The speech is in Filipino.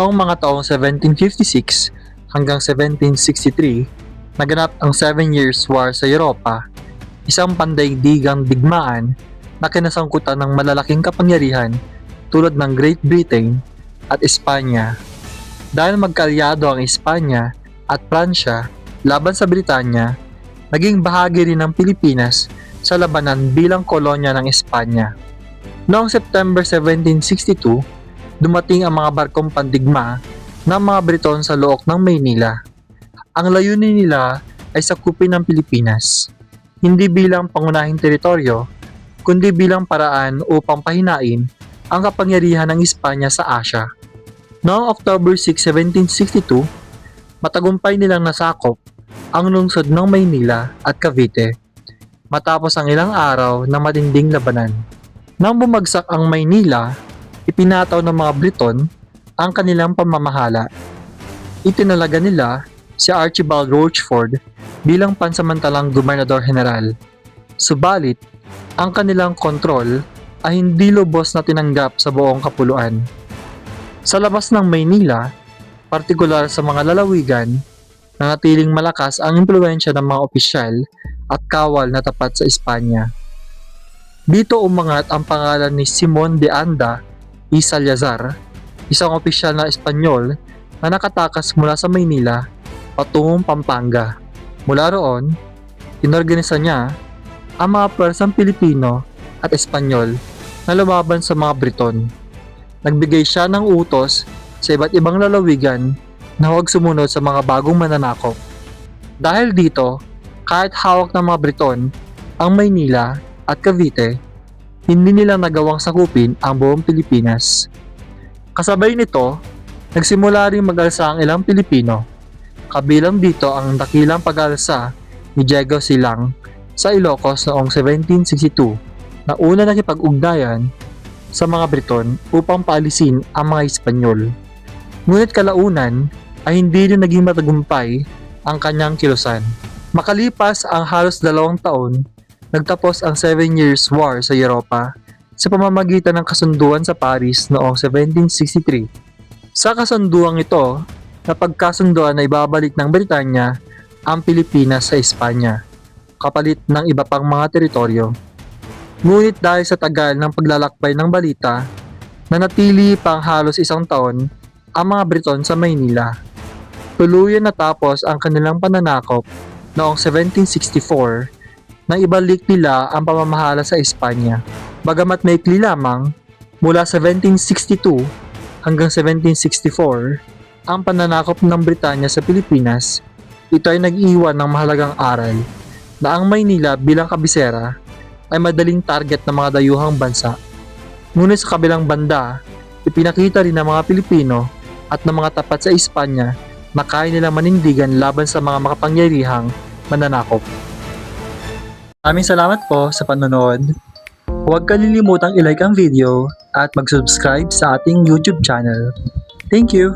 Noong mga taong 1756 hanggang 1763, naganap ang 7 Years' War sa Europa, isang pandaigdigang digmaan na kinasangkutan ng malalaking kapangyarihan tulad ng Great Britain at Espanya. Dahil magkaalyado ang Espanya at Pransya laban sa Britanya, naging bahagi rin ng Pilipinas sa labanan bilang kolonya ng Espanya. Noong September 1762, dumating ang mga barkong pandigma ng mga Briton sa Look ng Maynila. Ang layunin nila ay sakupin ang Pilipinas, hindi bilang pangunahing teritoryo, kundi bilang paraan upang pahinain ang kapangyarihan ng Espanya sa Asya. Noong October 6, 1762, matagumpay nilang nasakop ang lungsod ng Maynila at Cavite matapos ang ilang araw ng matinding labanan. Nang bumagsak ang Maynila, ipinataw ng mga Briton ang kanilang pamamahala. Itinalaga nila si Archibald Rochford bilang pansamantalang gobernador-general. Subalit, ang kanilang kontrol ay hindi lubos na tinanggap sa buong kapuluan. Sa labas ng Maynila, partikular sa mga lalawigan, nanatiling malakas ang impluwensya ng mga opisyal at kawal na tapat sa Espanya. Dito umangat ang pangalan ni Simon de Anda y Salazar, isang opisyal na Espanyol na nakatakas mula sa Maynila patungong Pampanga. Mula roon, inorganisa niya ang mga pwersang Pilipino at Espanyol na lumaban sa mga Briton. Nagbigay siya ng utos sa iba't ibang lalawigan na huwag sumunod sa mga bagong mananakop. Dahil dito, kahit hawak ng mga Briton ang Maynila at Cavite, hindi nila nagawang sakupin ang buong Pilipinas. Kasabay nito, nagsimula rin mag-alsa ang ilang Pilipino. Kabilang dito ang dakilang pag-alsa ni Diego Silang sa Ilocos noong 1762 na una nakipag-ugnayan sa mga Briton upang paalisin ang mga Espanyol. Ngunit kalaunan ay hindi rin naging matagumpay ang kanyang kilusan. Makalipas ang halos 2 taon, nagtapos ang 7 Years' War sa Europa sa pamamagitan ng kasunduan sa Paris noong 1763. Sa kasunduang ito, napagkasunduan na ibabalik ng Britanya ang Pilipinas sa Espanya, kapalit ng iba pang mga teritoryo. Ngunit dahil sa tagal ng paglalakbay ng balita, nanatili pang halos 1 taon ang mga Briton sa Maynila. Tuluyan natapos ang kanilang pananakop noong 1764 nang ibalik nila ang pamamahala sa Espanya. Bagamat maikli lamang, mula 1762 hanggang 1764, ang pananakop ng Britanya sa Pilipinas, ito ay nag-iwan ng mahalagang aral na ang Maynila bilang kabisera ay madaling target ng mga dayuhang bansa. Ngunit sa kabilang banda, ipinakita rin ng mga Pilipino at ng mga tapat sa Espanya na kaya nilang manindigan laban sa mga makapangyarihang mananakop. Maraming salamat po sa panonood. Huwag kalilimutang i-like ang video at mag-subscribe sa ating YouTube channel. Thank you!